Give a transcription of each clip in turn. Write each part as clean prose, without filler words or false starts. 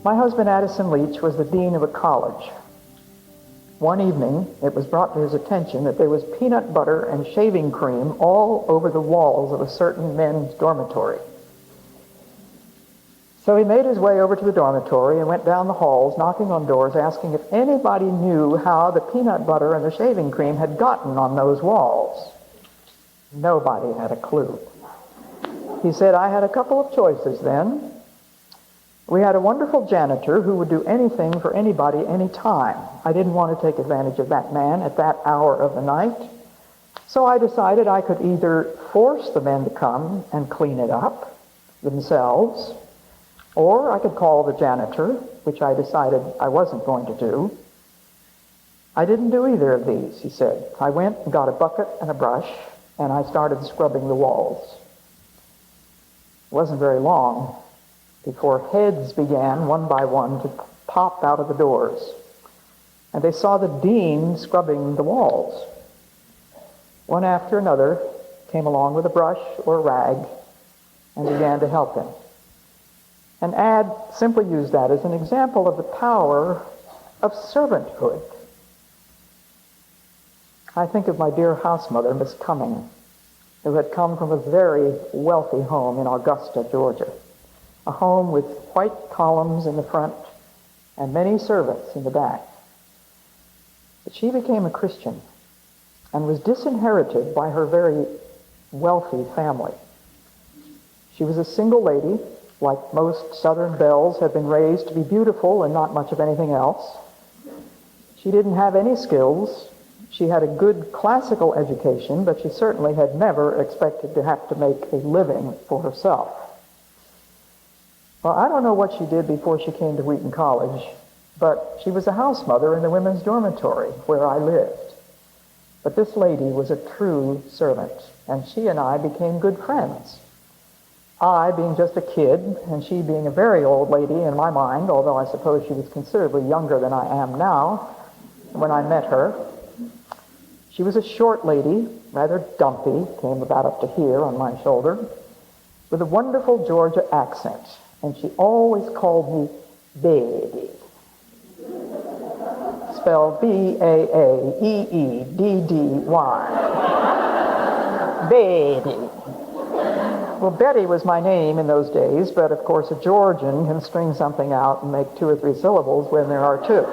My husband, Addison Leach, was the dean of a college. One evening, it was brought to his attention that there was peanut butter and shaving cream all over the walls of a certain men's dormitory. So he made his way over to the dormitory and went down the halls, knocking on doors, asking if anybody knew how the peanut butter and the shaving cream had gotten on those walls. Nobody had a clue. He said, I had a couple of choices then. We had a wonderful janitor who would do anything for anybody, anytime. I didn't want to take advantage of that man at that hour of the night. So I decided I could either force the men to come and clean it up themselves, or I could call the janitor, which I decided I wasn't going to do. I didn't do either of these, he said. I went and got a bucket and a brush, and I started scrubbing the walls. It wasn't very long before heads began, one by one, to pop out of the doors. And they saw the dean scrubbing the walls. One after another came along with a brush or a rag and began to help him. And Ad simply used that as an example of the power of servanthood. I think of my dear house mother, Miss Cumming, who had come from a very wealthy home in Augusta, Georgia. A home with white columns in the front and many servants in the back. But she became a Christian and was disinherited by her very wealthy family. She was a single lady, like most Southern belles, had been raised to be beautiful and not much of anything else. She didn't have any skills. She had a good classical education, but she certainly had never expected to have to make a living for herself. Well, I don't know what she did before she came to Wheaton College, but she was a house mother in the women's dormitory where I lived. But this lady was a true servant, and she and I became good friends. I being just a kid, and she being a very old lady in my mind, although I suppose she was considerably younger than I am now when I met her. She was a short lady, rather dumpy, came about up to here on my shoulder, with a wonderful Georgia accent. And she always called me Baby. Spelled B-A-A-E-E-D-D-Y. Baby. Well, Betty was my name in those days, but of course a Georgian can string something out and make 2 or 3 syllables when there are 2.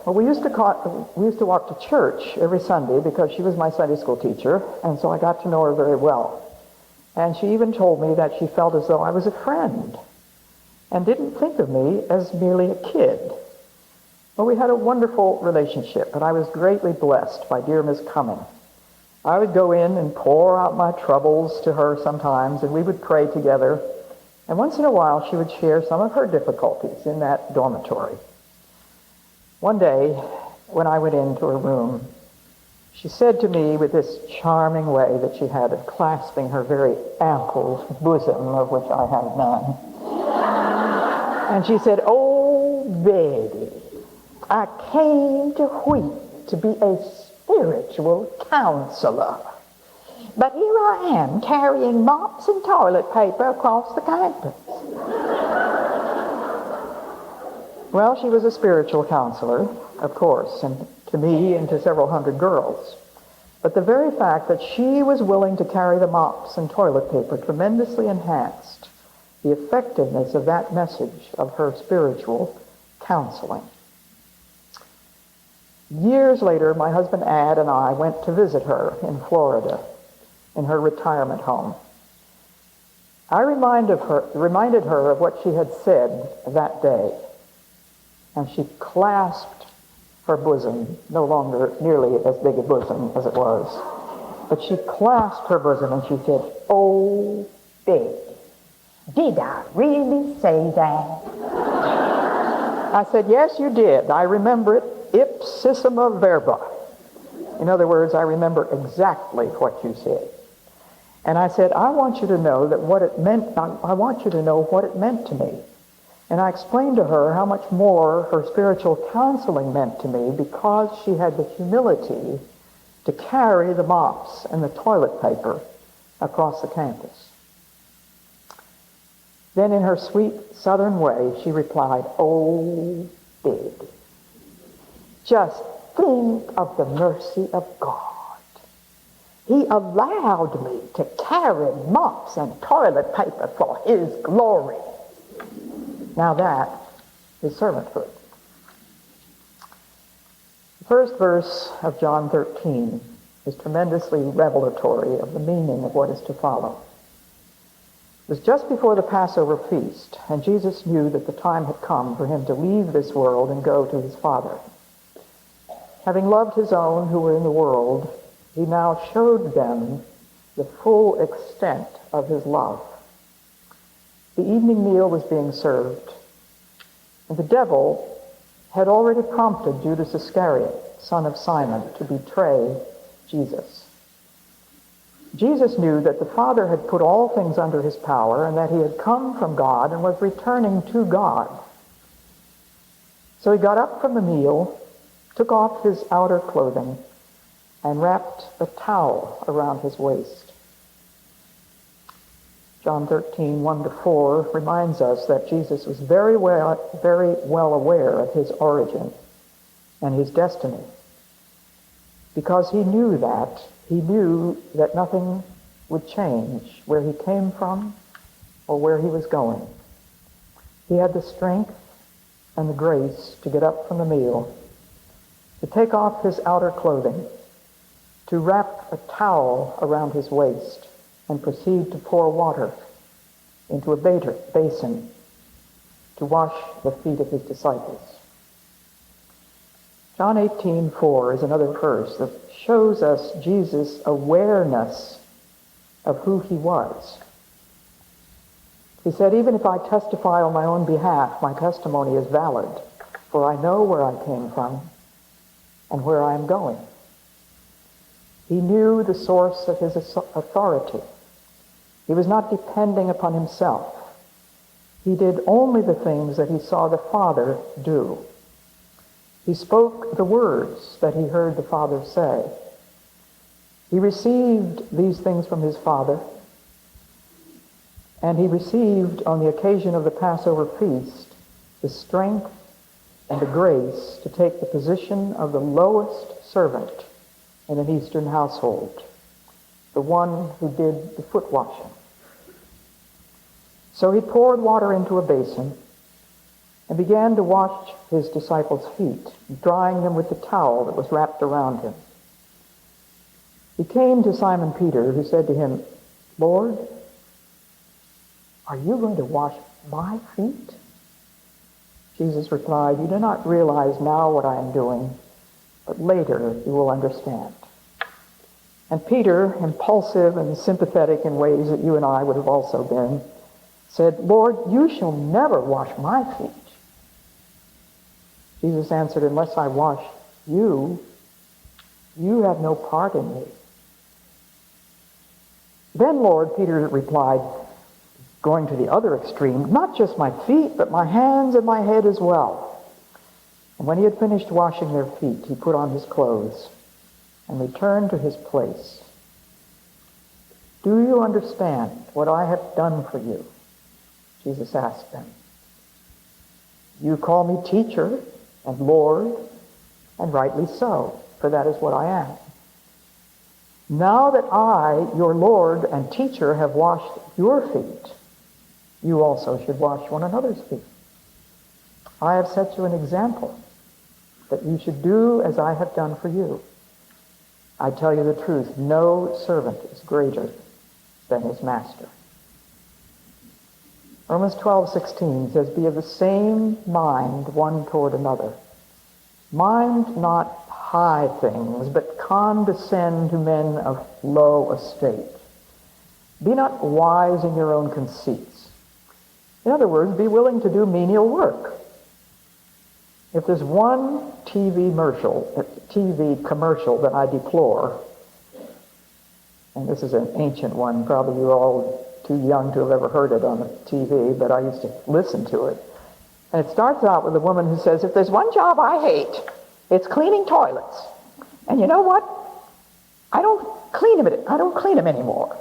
Well, we used to walk to church every Sunday because she was my Sunday school teacher, and so I got to know her very well. And she even told me that she felt as though I was a friend and didn't think of me as merely a kid. Well, we had a wonderful relationship, and I was greatly blessed by dear Miss Cumming. I would go in and pour out my troubles to her sometimes, and we would pray together. And once in a while, she would share some of her difficulties in that dormitory. One day, when I went into her room, she said to me with this charming way that she had of clasping her very ample bosom, of which I have none. And she said, "Oh, baby, I came to Wheat to be a spiritual counselor. But here I am carrying mops and toilet paper across the campus." Well, she was a spiritual counselor, of course, and to me and to several hundred girls. But the very fact that she was willing to carry the mops and toilet paper tremendously enhanced the effectiveness of that message of her spiritual counseling. Years later, my husband Ad and I went to visit her in Florida, in her retirement home. I reminded her of what she had said that day, and she clasped her bosom, no longer nearly as big a bosom as it was, but she clasped her bosom and she said, "Oh, baby, did I really say that?" I said, "Yes, you did. I remember it ipsissima verba." In other words, I remember exactly what you said. And I said, I want you to know what it meant to me. And I explained to her how much more her spiritual counseling meant to me because she had the humility to carry the mops and the toilet paper across the campus. Then in her sweet southern way, she replied, "Oh, baby, just think of the mercy of God. He allowed me to carry mops and toilet paper for his glory." Now that is servanthood. The first verse of John 13 is tremendously revelatory of the meaning of what is to follow. It was just before the Passover feast, and Jesus knew that the time had come for him to leave this world and go to his Father. Having loved his own who were in the world, he now showed them the full extent of his love. The evening meal was being served, and the devil had already prompted Judas Iscariot, son of Simon, to betray Jesus. Jesus knew that the Father had put all things under his power and that he had come from God and was returning to God. So he got up from the meal, took off his outer clothing, and wrapped a towel around his waist. John 13, 1-4 reminds us that Jesus was very well aware of his origin and his destiny. Because he knew that nothing would change where he came from or where he was going. He had the strength and the grace to get up from the meal, to take off his outer clothing, to wrap a towel around his waist, and proceed to pour water into a basin to wash the feet of his disciples. John 18:4 is another verse that shows us Jesus' awareness of who he was. He said, "Even if I testify on my own behalf, my testimony is valid, for I know where I came from and where I am going." He knew the source of his authority. He was not depending upon himself. He did only the things that he saw the Father do. He spoke the words that he heard the Father say. He received these things from his Father, and he received, on the occasion of the Passover feast, the strength and the grace to take the position of the lowest servant in an Eastern household, the one who did the foot washing. So he poured water into a basin and began to wash his disciples' feet, drying them with the towel that was wrapped around him. He came to Simon Peter, who said to him, "Lord, are you going to wash my feet?" Jesus replied, "You do not realize now what I am doing, but later you will understand." And Peter, impulsive and sympathetic in ways that you and I would have also been, said, "Lord, you shall never wash my feet." Jesus answered, "Unless I wash you, you have no part in me." "Then, Lord," Peter replied, going to the other extreme, "not just my feet, but my hands and my head as well." And when he had finished washing their feet, he put on his clothes and returned to his place. "Do you understand what I have done for you?" Jesus asked them. "You call me teacher and Lord, and rightly so, for that is what I am. Now that I, your Lord and teacher, have washed your feet, you also should wash one another's feet. I have set you an example that you should do as I have done for you. I tell you the truth, no servant is greater than his master." Romans 12:16 says, "Be of the same mind one toward another. Mind not high things, but condescend to men of low estate. Be not wise in your own conceits." In other words, be willing to do menial work. If there's one TV commercial that I deplore, and this is an ancient one, probably you're all too young to have ever heard it on the TV, but I used to listen to it. And it starts out with a woman who says, "If there's one job I hate, it's cleaning toilets. And you know what? I don't clean them anymore."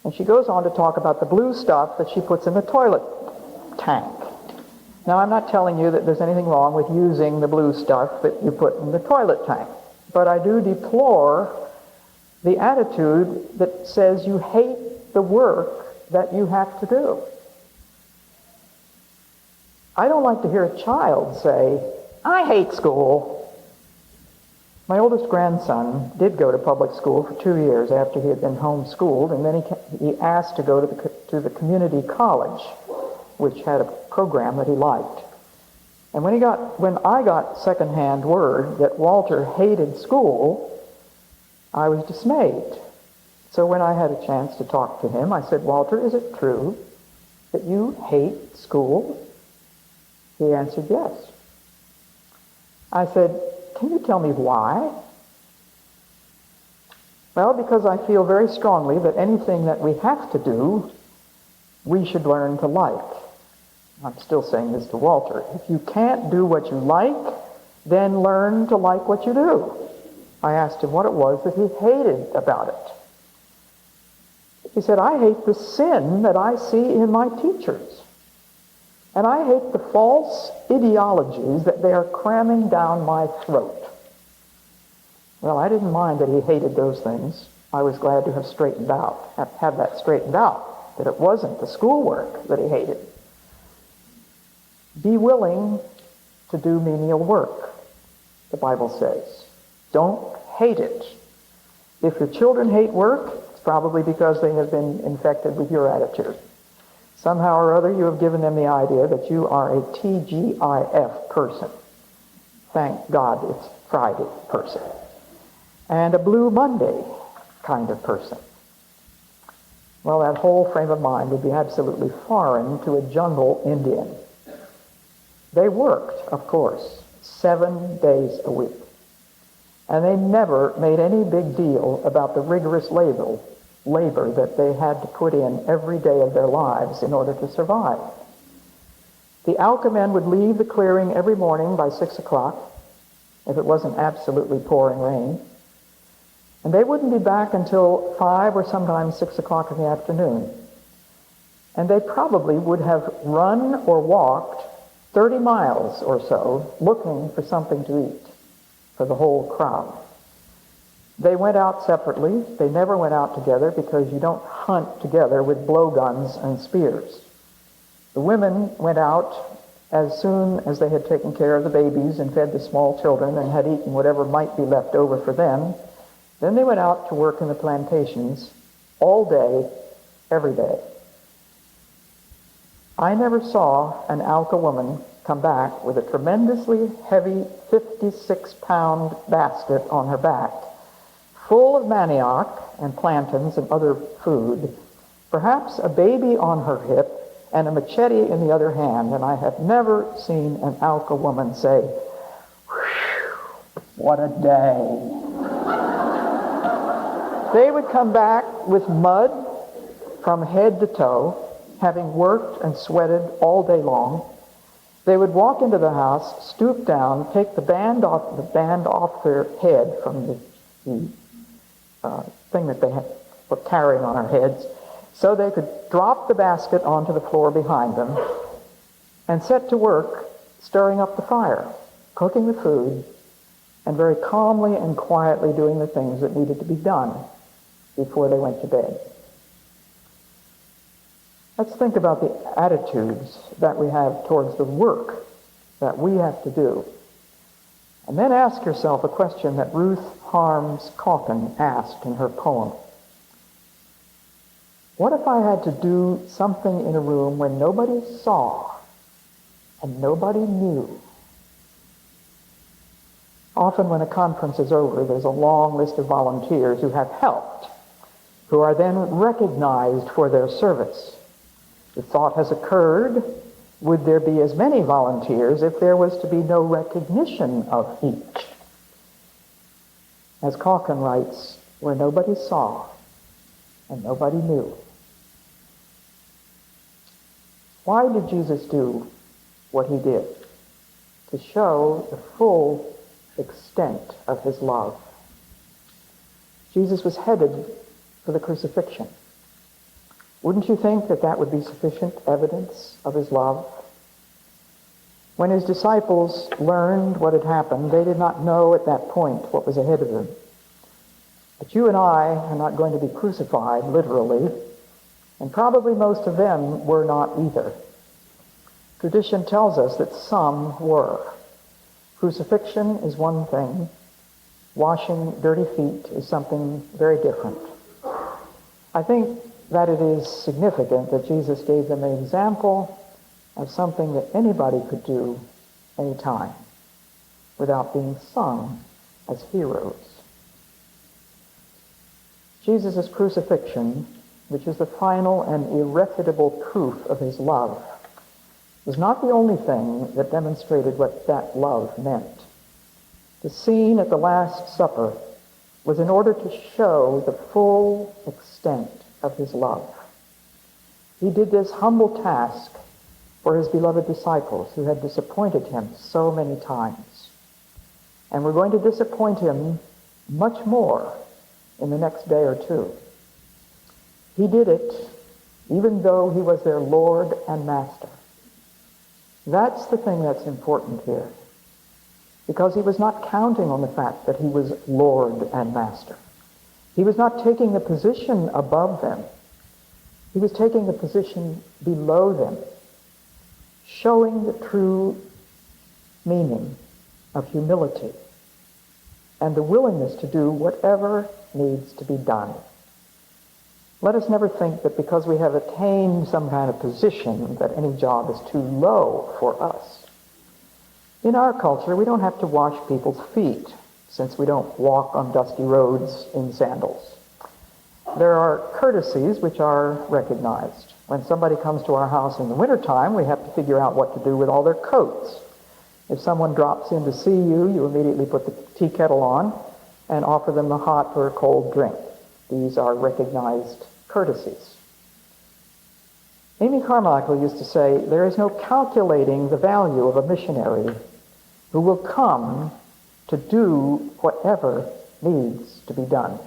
And she goes on to talk about the blue stuff that she puts in the toilet tank. Now, I'm not telling you that there's anything wrong with using the blue stuff that you put in the toilet tank, but I do deplore the attitude that says you hate the work that you have to do. I don't like to hear a child say, I hate school. My oldest grandson did go to public school for 2 years after he had been homeschooled, and then he asked to go to the community college, which had a program that he liked. And when I got secondhand word that Walter hated school, I was dismayed. So when I had a chance to talk to him, I said, Walter, is it true that you hate school? He answered yes. I said, can you tell me why? Well, because I feel very strongly that anything that we have to do, we should learn to like. I'm still saying this to Walter. If you can't do what you like, then learn to like what you do. I asked him what it was that he hated about it. He said, I hate the sin that I see in my teachers. And I hate the false ideologies that they are cramming down my throat. Well, I didn't mind that he hated those things. I was glad to have had that straightened out, that it wasn't the schoolwork that he hated. Be willing to do menial work, the Bible says. Don't hate it. If your children hate work, it's probably because they have been infected with your attitude. Somehow or other, you have given them the idea that you are a TGIF person. Thank God it's Friday person. And a Blue Monday kind of person. Well, that whole frame of mind would be absolutely foreign to a jungle Indian. They worked, of course, 7 days a week. And they never made any big deal about the rigorous labor that they had to put in every day of their lives in order to survive. The Alka men would leave the clearing every morning by 6 o'clock, if it wasn't absolutely pouring rain, and they wouldn't be back until 5 or sometimes 6 o'clock in the afternoon. And they probably would have run or walked 30 miles or so looking for something to eat for the whole crowd. They went out separately. They never went out together because you don't hunt together with blowguns and spears. The women went out as soon as they had taken care of the babies and fed the small children and had eaten whatever might be left over for them. Then they went out to work in the plantations all day, every day. I never saw an Alka woman come back with a tremendously heavy 56-pound basket on her back, full of manioc and plantains and other food, perhaps a baby on her hip and a machete in the other hand, and I have never seen an Alka woman say, what a day. They would come back with mud from head to toe, having worked and sweated all day long. They would walk into the house, stoop down, take the band off their head from the thing that they were carrying on our heads, so they could drop the basket onto the floor behind them and set to work stirring up the fire, cooking the food, and very calmly and quietly doing the things that needed to be done before they went to bed. Let's think about the attitudes that we have towards the work that we have to do. And then ask yourself a question that Ruth Harms Calkin asked in her poem. What if I had to do something in a room where nobody saw and nobody knew? Often when a conference is over, there's a long list of volunteers who have helped, who are then recognized for their service. The thought has occurred, would there be as many volunteers if there was to be no recognition of each? As Calkin writes, where nobody saw and nobody knew. Why did Jesus do what he did? To show the full extent of his love. Jesus was headed for the crucifixion. Wouldn't you think that that would be sufficient evidence of his love? When his disciples learned what had happened, they did not know at that point what was ahead of them. But you and I are not going to be crucified, literally, and probably most of them were not either. Tradition tells us that some were. Crucifixion is one thing. Washing dirty feet is something very different. I think that it is significant that Jesus gave them an example of something that anybody could do anytime without being sung as heroes. Jesus' crucifixion, which is the final and irrefutable proof of his love, was not the only thing that demonstrated what that love meant. The scene at the Last Supper was in order to show the full extent of his love. He did this humble task for his beloved disciples who had disappointed him so many times. And we're going to disappoint him much more in the next day or two. He did it even though he was their Lord and Master. That's the thing that's important here. Because he was not counting on the fact that he was Lord and Master. He was not taking the position above them. He was taking the position below them, showing the true meaning of humility and the willingness to do whatever needs to be done. Let us never think that because we have attained some kind of position that any job is too low for us. In our culture, we don't have to wash people's feet since we don't walk on dusty roads in sandals. There are courtesies which are recognized. When somebody comes to our house in the wintertime, we have to figure out what to do with all their coats. If someone drops in to see you, you immediately put the tea kettle on and offer them a hot or a cold drink. These are recognized courtesies. Amy Carmichael used to say, there is no calculating the value of a missionary who will come to do whatever needs to be done.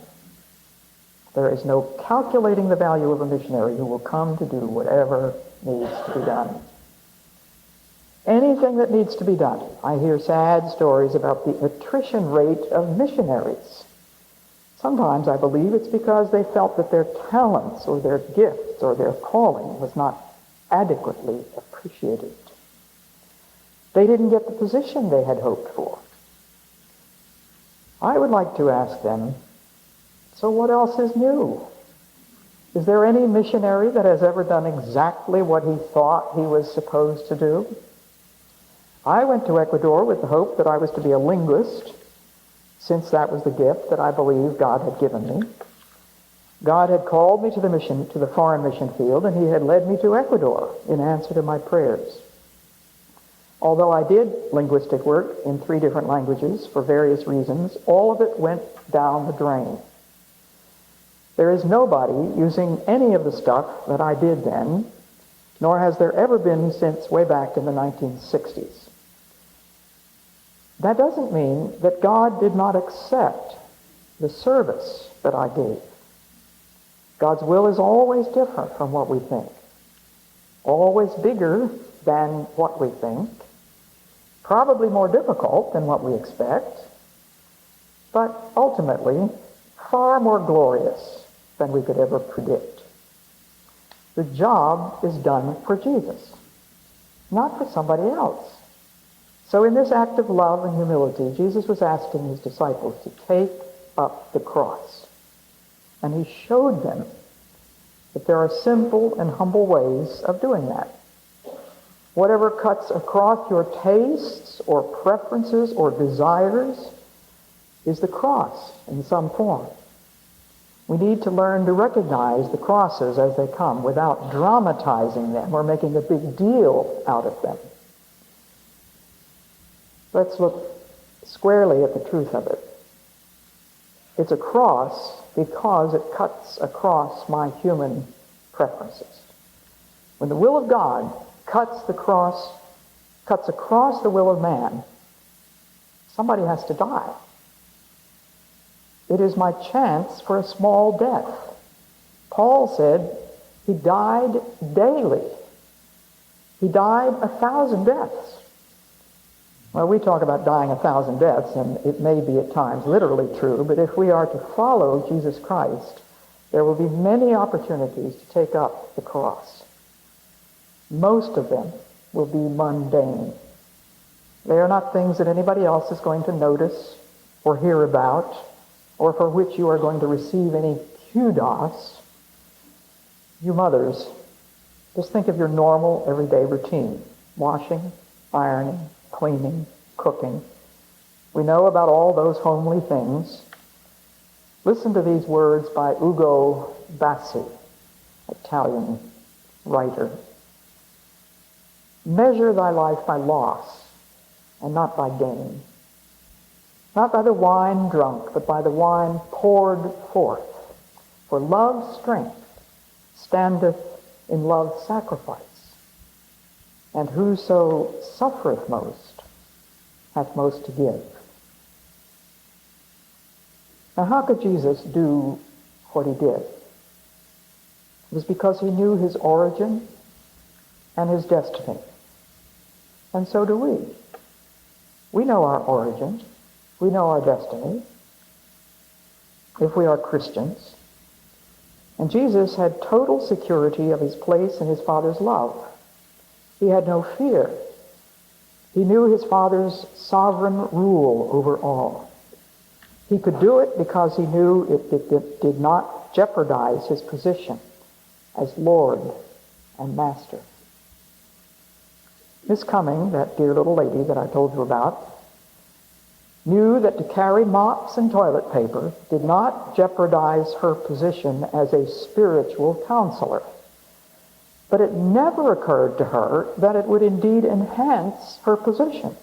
There is no calculating the value of a missionary who will come to do whatever needs to be done. Anything that needs to be done. I hear sad stories about the attrition rate of missionaries. Sometimes I believe it's because they felt that their talents or their gifts or their calling was not adequately appreciated. They didn't get the position they had hoped for. I would like to ask them, so what else is new? Is there any missionary that has ever done exactly what he thought he was supposed to do? I went to Ecuador with the hope that I was to be a linguist, since that was the gift that I believe God had given me. God had called me to the foreign mission field, and he had led me to Ecuador in answer to my prayers. Although I did linguistic work in 3 different languages for various reasons, all of it went down the drain. There is nobody using any of the stuff that I did then, nor has there ever been since way back in the 1960s. That doesn't mean that God did not accept the service that I gave. God's will is always different from what we think, always bigger than what we think, probably more difficult than what we expect, but ultimately far more glorious than we could ever predict. The job is done for Jesus, not for somebody else. So in this act of love and humility, Jesus was asking his disciples to take up the cross. And he showed them that there are simple and humble ways of doing that. Whatever cuts across your tastes or preferences or desires is the cross in some form. We need to learn to recognize the crosses as they come without dramatizing them or making a big deal out of them. Let's look squarely at the truth of it. It's a cross because it cuts across my human preferences. When the will of God cuts across the will of man, somebody has to die. It is my chance for a small death. Paul said, He died daily. He died 1,000 deaths. Well, we talk about dying 1,000 deaths, and it may be at times literally true, but if we are to follow Jesus Christ, there will be many opportunities to take up the cross. Most of them will be mundane. They are not things that anybody else is going to notice or hear about, or for which you are going to receive any kudos. You mothers, just think of your normal, everyday routine. Washing, ironing, cleaning, cooking. We know about all those homely things. Listen to these words by Ugo Bassi, Italian writer. Measure thy life by loss and not by gain. Not by the wine drunk, but by the wine poured forth. For love's strength standeth in love's sacrifice. And whoso suffereth most hath most to give. Now, how could Jesus do what he did? It was because he knew his origin and his destiny. And so do we. We know our origin. We know our destiny, if we are Christians. And Jesus had total security of his place in his Father's love. He had no fear. He knew his Father's sovereign rule over all. He could do it because he knew it did not jeopardize his position as Lord and Master. Miss Cumming, that dear little lady that I told you about, knew that to carry mops and toilet paper did not jeopardize her position as a spiritual counselor. But it never occurred to her that it would indeed enhance her position.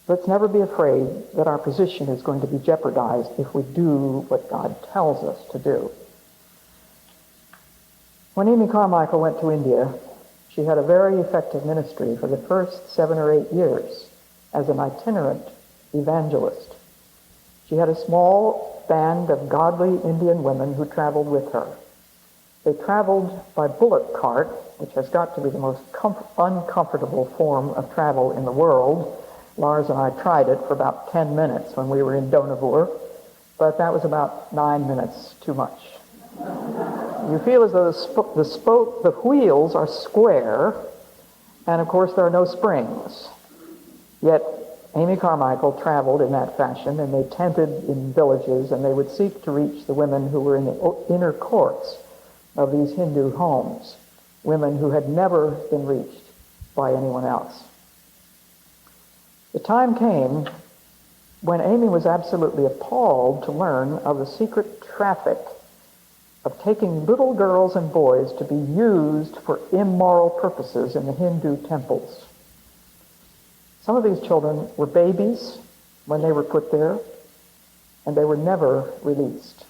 Let's never be afraid that our position is going to be jeopardized if we do what God tells us to do. When Amy Carmichael went to India, she had a very effective ministry for the first 7 or 8 years as an itinerant evangelist. She had a small band of godly Indian women who traveled with her. They traveled by bullock cart, which has got to be the most uncomfortable form of travel in the world. Lars and I tried it for about 10 minutes when we were in Dohnavur, but that was about 9 minutes too much. You feel as though the wheels are square, and of course there are no springs. Yet Amy Carmichael traveled in that fashion, and they tented in villages, and they would seek to reach the women who were in the inner courts of these Hindu homes, women who had never been reached by anyone else. The time came when Amy was absolutely appalled to learn of the secret traffic of taking little girls and boys to be used for immoral purposes in the Hindu temples. Some of these children were babies when they were put there, and they were never released.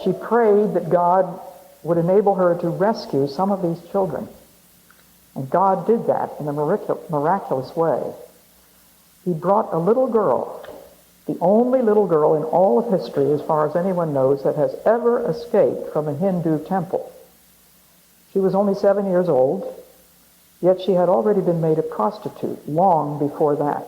She prayed that God would enable her to rescue some of these children, and God did that in a miraculous way. He brought a little girl, the only little girl in all of history, as far as anyone knows, that has ever escaped from a Hindu temple. She was only 7 years old, yet she had already been made a prostitute long before that.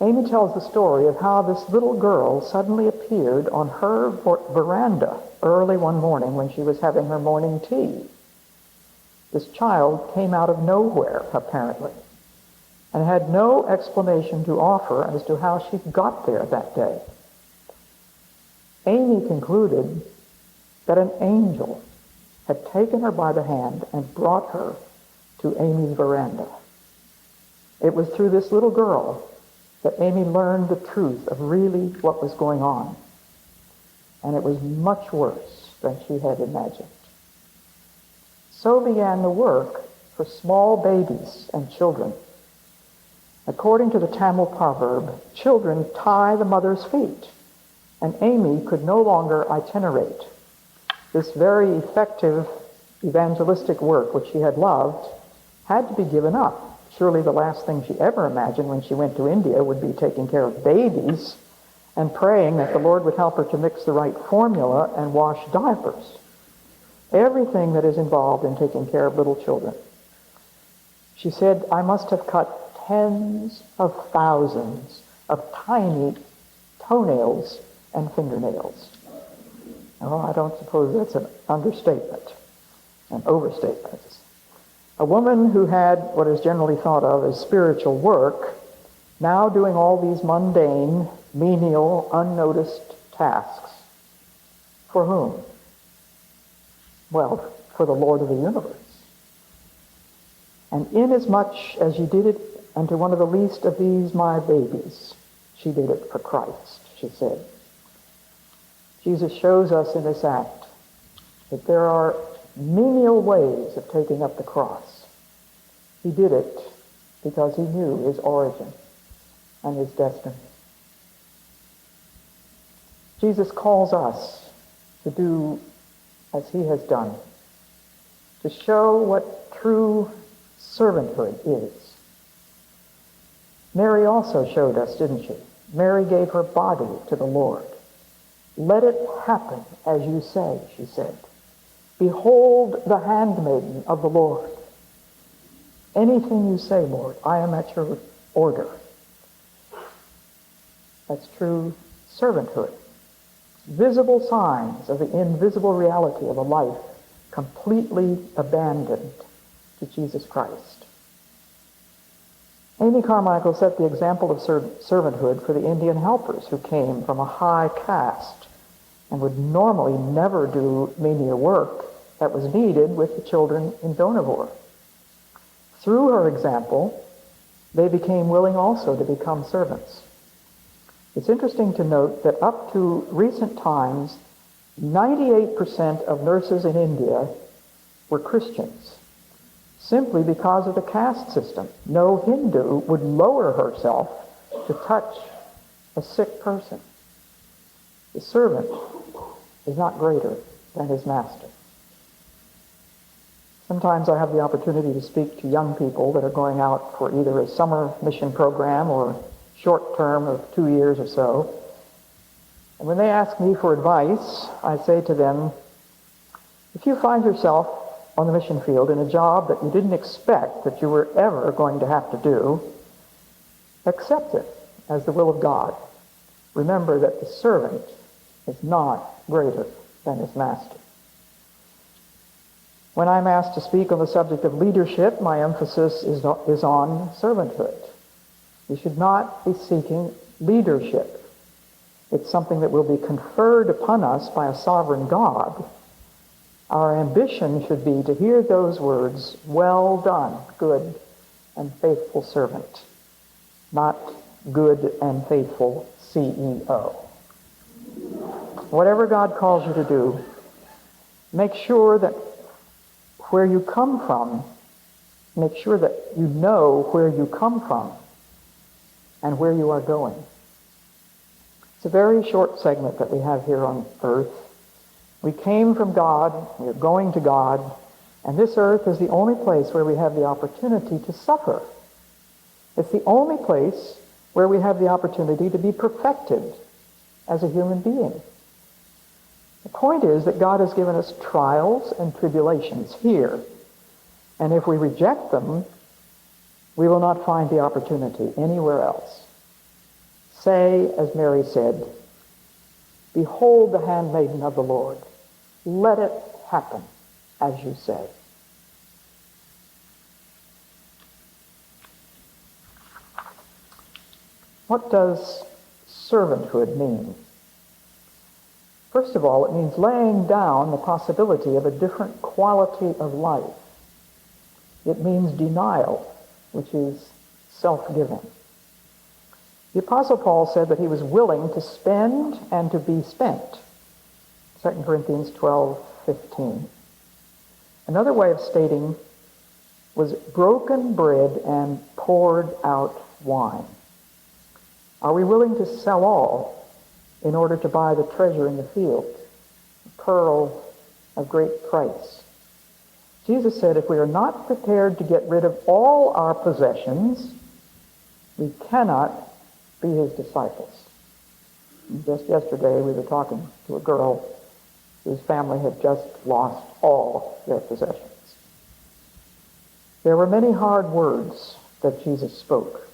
Amy tells the story of how this little girl suddenly appeared on her veranda early one morning when she was having her morning tea. This child came out of nowhere, apparently, and had no explanation to offer as to how she got there that day. Amy concluded that an angel had taken her by the hand and brought her to Amy's veranda. It was through this little girl that Amy learned the truth of really what was going on. And it was much worse than she had imagined. So began the work for small babies and children. According to the Tamil proverb, children tie the mother's feet, and Amy could no longer itinerate. This very effective evangelistic work, which she had loved, had to be given up. Surely the last thing she ever imagined when she went to India would be taking care of babies and praying that the Lord would help her to mix the right formula and wash diapers. Everything that is involved in taking care of little children. She said, I must have cut tens of thousands of tiny toenails and fingernails. Oh, I don't suppose that's an understatement, an overstatement. A woman who had what is generally thought of as spiritual work, now doing all these mundane, menial, unnoticed tasks. For whom? Well, for the Lord of the universe. And inasmuch as you did it unto one of the least of these my babies, she did it for Christ, she said. Jesus shows us in this act that there are menial ways of taking up the cross. He did it because he knew his origin and his destiny. Jesus calls us to do as he has done, to show what true servanthood is. Mary also showed us, didn't she? Mary gave her body to the Lord. Let it happen as you say, she said. Behold the handmaiden of the Lord. Anything you say, Lord, I am at your order. That's true servanthood. Visible signs of the invisible reality of a life completely abandoned to Jesus Christ. Amy Carmichael set the example of servanthood for the Indian helpers who came from a high caste and would normally never do menial work that was needed with the children in Dohnavur. Through her example, they became willing also to become servants. It's interesting to note that up to recent times, 98% of nurses in India were Christians, simply because of the caste system. No Hindu would lower herself to touch a sick person. The servant is not greater than his master. Sometimes I have the opportunity to speak to young people that are going out for either a summer mission program or short term of 2 years or so. And when they ask me for advice, I say to them, if you find yourself on the mission field in a job that you didn't expect that you were ever going to have to do, accept it as the will of God. Remember that the servant is not greater than his master. When I'm asked to speak on the subject of leadership, my emphasis is on servanthood. We should not be seeking leadership. It's something that will be conferred upon us by a sovereign God. Our ambition should be to hear those words, well done, good and faithful servant, not good and faithful CEO. Whatever God calls you to do, make sure that where you come from, make sure that you know where you come from and where you are going. It's a very short segment that we have here on earth. We came from God, we're going to God, and this earth is the only place where we have the opportunity to suffer. It's the only place where we have the opportunity to be perfected as a human being. The point is that God has given us trials and tribulations here, and if we reject them, we will not find the opportunity anywhere else. Say, as Mary said, behold the handmaiden of the Lord. Let it happen as you say. What does servanthood mean? First of all, it means laying down the possibility of a different quality of life. It means denial, which is self-giving. The Apostle Paul said that he was willing to spend and to be spent. 2 Corinthians 12:15. Another way of stating was broken bread and poured out wine. Are we willing to sell all in order to buy the treasure in the field, a pearl of great price? Jesus said if we are not prepared to get rid of all our possessions, we cannot be his disciples. Just yesterday we were talking to a girl whose family had just lost all their possessions. There were many hard words that Jesus spoke.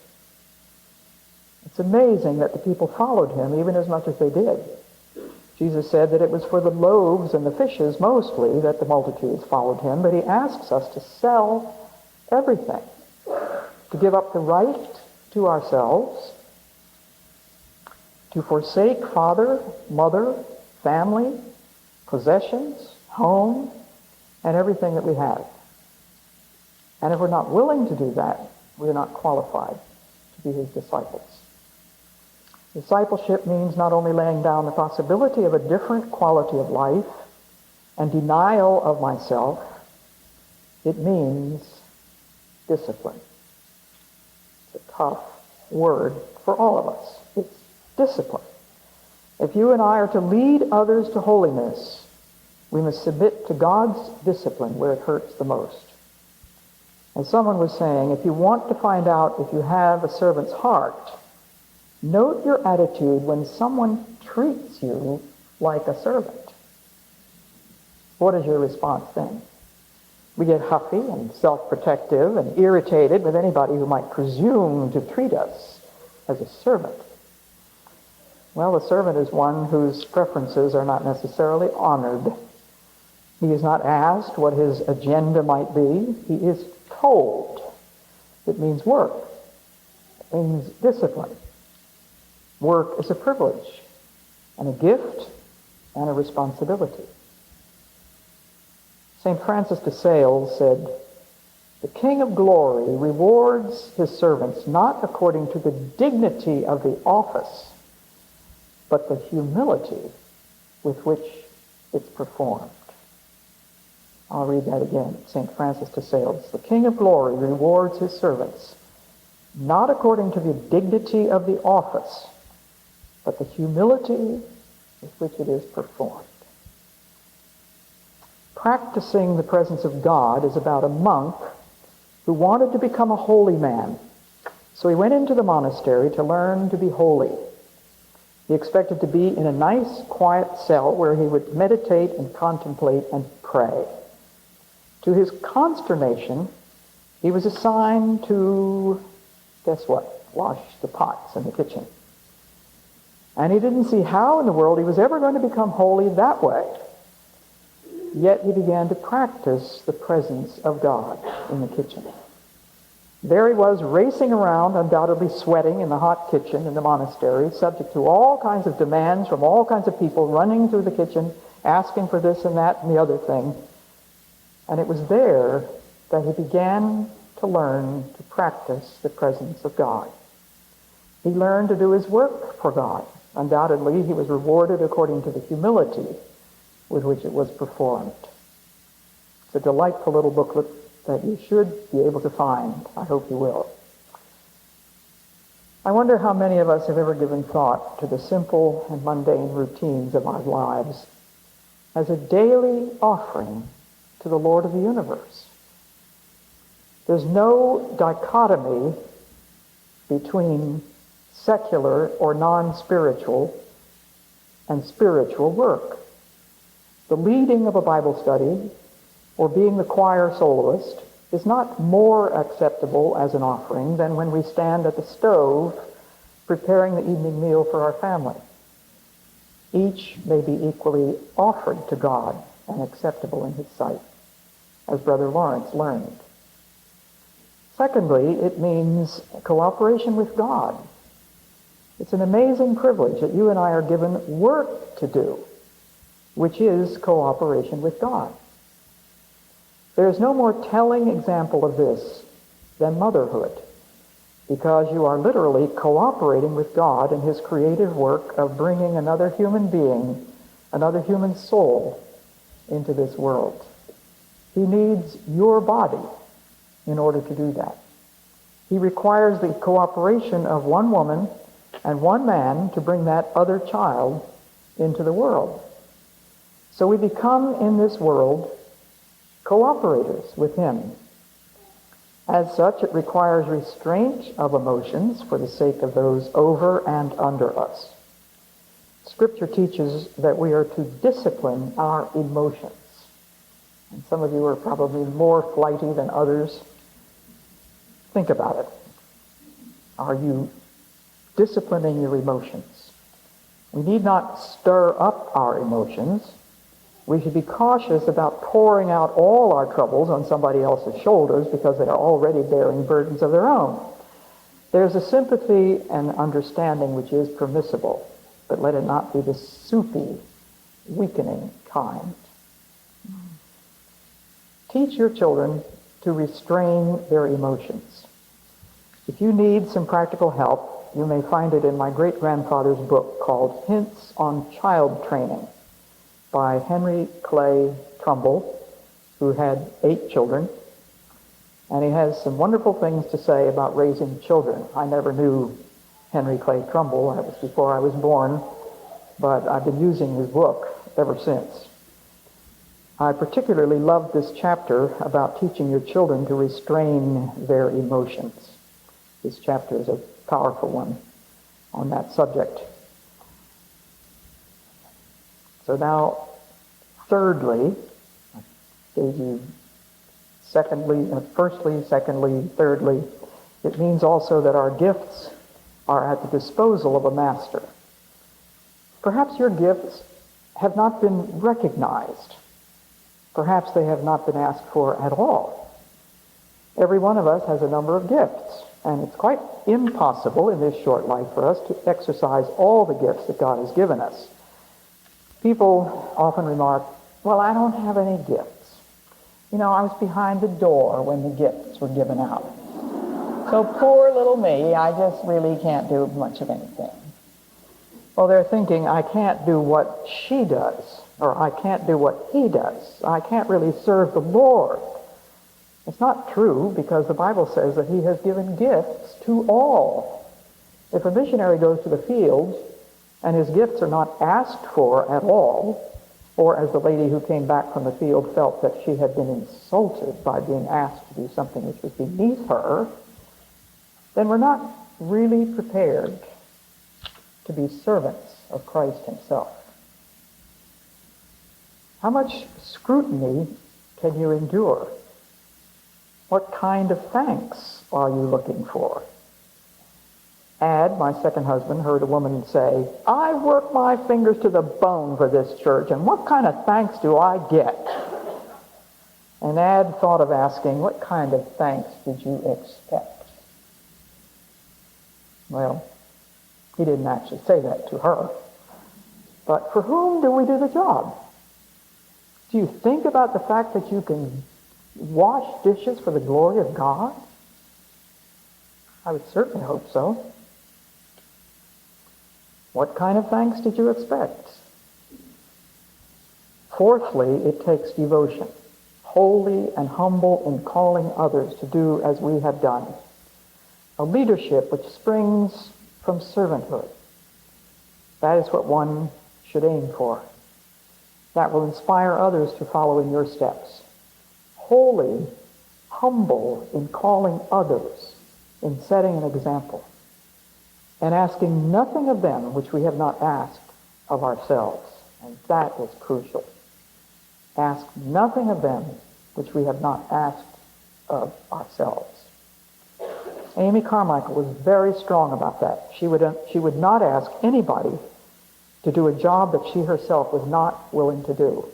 It's amazing that the people followed him even as much as they did. Jesus said that it was for the loaves and the fishes mostly that the multitudes followed him, but he asks us to sell everything, to give up the right to ourselves, to forsake father, mother, family, possessions, home, and everything that we have. And if we're not willing to do that, we're not qualified to be his disciples. Discipleship means not only laying down the possibility of a different quality of life and denial of myself, it means discipline. It's a tough word for all of us. It's discipline. If you and I are to lead others to holiness, we must submit to God's discipline where it hurts the most. As someone was saying, if you want to find out if you have a servant's heart, note your attitude when someone treats you like a servant. What is your response then? We get huffy and self-protective and irritated with anybody who might presume to treat us as a servant. Well, a servant is one whose preferences are not necessarily honored. He is not asked what his agenda might be. He is told. It means work. It means discipline. Work is a privilege and a gift and a responsibility. St. Francis de Sales said, "The King of Glory rewards his servants not according to the dignity of the office, but the humility with which it's performed." I'll read that again. St. Francis de Sales. "The King of Glory rewards his servants not according to the dignity of the office, but the humility with which it is performed." Practicing the presence of God is about a monk who wanted to become a holy man. So he went into the monastery to learn to be holy. He expected to be in a nice, quiet cell where he would meditate and contemplate and pray. To his consternation, he was assigned to, guess what? Wash the pots in the kitchen. And he didn't see how in the world he was ever going to become holy that way. Yet he began to practice the presence of God in the kitchen. There he was, racing around, undoubtedly sweating in the hot kitchen in the monastery, subject to all kinds of demands from all kinds of people running through the kitchen, asking for this and that and the other thing. And it was there that he began to learn to practice the presence of God. He learned to do his work for God. Undoubtedly, he was rewarded according to the humility with which it was performed. It's a delightful little booklet that you should be able to find. I hope you will. I wonder how many of us have ever given thought to the simple and mundane routines of our lives as a daily offering to the Lord of the universe. There's no dichotomy between secular or non-spiritual and spiritual work. The leading of a Bible study or being the choir soloist is not more acceptable as an offering than when we stand at the stove preparing the evening meal for our family. Each may be equally offered to God and acceptable in his sight, as Brother Lawrence learned. Secondly, it means cooperation with God. It's an amazing privilege that you and I are given work to do, which is cooperation with God. There is no more telling example of this than motherhood, because you are literally cooperating with God in his creative work of bringing another human being, another human soul into this world. He needs your body in order to do that. He requires the cooperation of one woman and one man to bring that other child into the world. So we become in this world cooperators with him. As such, it requires restraint of emotions for the sake of those over and under us. Scripture teaches that we are to discipline our emotions. And some of you are probably more flighty than others. Think about it. Are you disciplining your emotions? We need not stir up our emotions. We should be cautious about pouring out all our troubles on somebody else's shoulders because they are already bearing burdens of their own. There's a sympathy and understanding which is permissible, but let it not be the soupy, weakening kind. Teach your children to restrain their emotions. If you need some practical help, you may find it in my great-grandfather's book called Hints on Child Training by Henry Clay Trumbull, who had 8 children. And he has some wonderful things to say about raising children. I never knew Henry Clay Trumbull. That was before I was born, but I've been using his book ever since. I particularly love this chapter about teaching your children to restrain their emotions. This chapter is a powerful one on that subject. So now, thirdly, I gave you firstly, secondly, thirdly, it means also that our gifts are at the disposal of a master. Perhaps your gifts have not been recognized. Perhaps they have not been asked for at all. Every one of us has a number of gifts, and it's quite impossible in this short life for us to exercise all the gifts that God has given us. People often remark, well, I don't have any gifts. You know, I was behind the door when the gifts were given out. So poor little me, I just really can't do much of anything. Well, they're thinking, I can't do what she does, or I can't do what he does. I can't really serve the Lord. It's not true, because the Bible says that he has given gifts to all. If a missionary goes to the field and his gifts are not asked for at all, or as the lady who came back from the field felt that she had been insulted by being asked to do something which was beneath her, then we're not really prepared to be servants of Christ himself. How much scrutiny can you endure? What kind of thanks are you looking for? Ad, my second husband, heard a woman say, I work my fingers to the bone for this church, and what kind of thanks do I get? And Ad thought of asking, what kind of thanks did you expect? Well, he didn't actually say that to her. But for whom do we do the job? Do you think about the fact that you can wash dishes for the glory of God? I would certainly hope so. What kind of thanks did you expect? Fourthly, it takes devotion, holy and humble in calling others to do as we have done. A leadership which springs from servanthood. That is what one should aim for. That will inspire others to follow in your steps. Holy, humble in calling others, in setting an example, and asking nothing of them which we have not asked of ourselves. And that is crucial. Ask nothing of them which we have not asked of ourselves. Amy Carmichael was very strong about that. She would not ask anybody to do a job that she herself was not willing to do.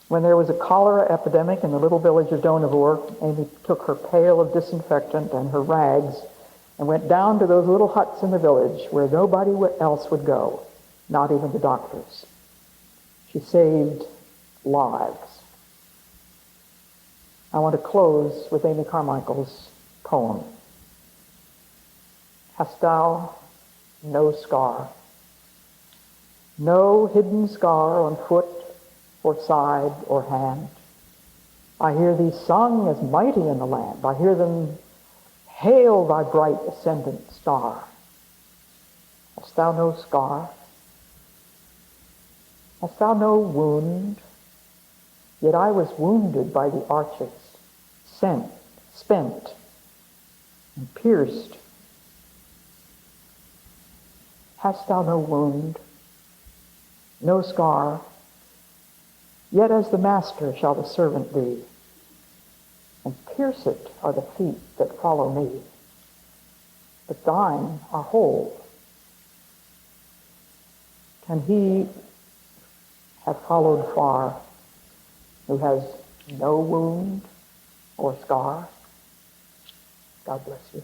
When there was a cholera epidemic in the little village of Dohnavur, Amy took her pail of disinfectant and her rags and went down to those little huts in the village where nobody else would go, not even the doctors. She saved lives. I want to close with Amy Carmichael's poem. Hast thou no scar? No hidden scar on foot or side or hand? I hear thee sung as mighty in the land. I hear them hail thy bright ascendant star. Hast thou no scar? Hast thou no wound? Yet I was wounded by the arches, spent, and pierced. Hast thou no wound? no scar. Yet as the master shall the servant be, and pierced are the feet that follow me, but thine are whole. Can he have followed far who has no wound or scar? God bless you.